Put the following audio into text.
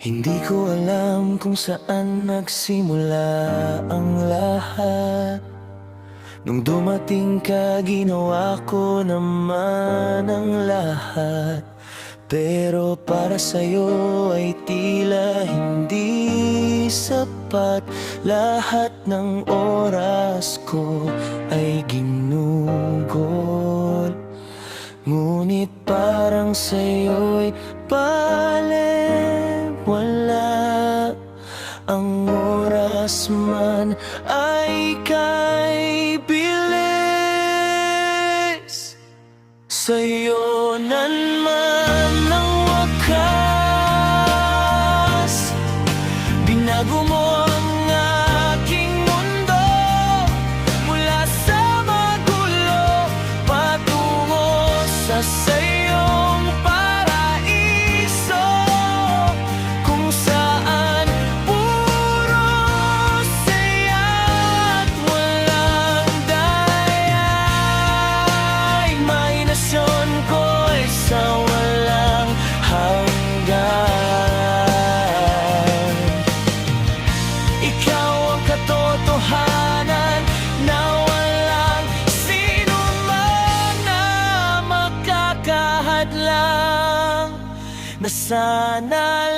Hindi ko alam kung saan nagsimula ang lahat. Nung dumating ka, ginawa ko naman ang lahat. Pero para sa'yo ay tila hindi sapat. Lahat ng oras ko ay ginugol. Ngunit parang sa'yo'y balewala. Ang oras man ay kay bilis. Sa'yo naman ang wakas. Binago mo ang aking mundo. Mula sa magulo patungo sa sayong paraiso, kung saan puro saya at walang daya. Imahinasyon ko'y sa walang hanggan. Ikaw ang katotohanan na walang sino man na makakahadlang. Na sana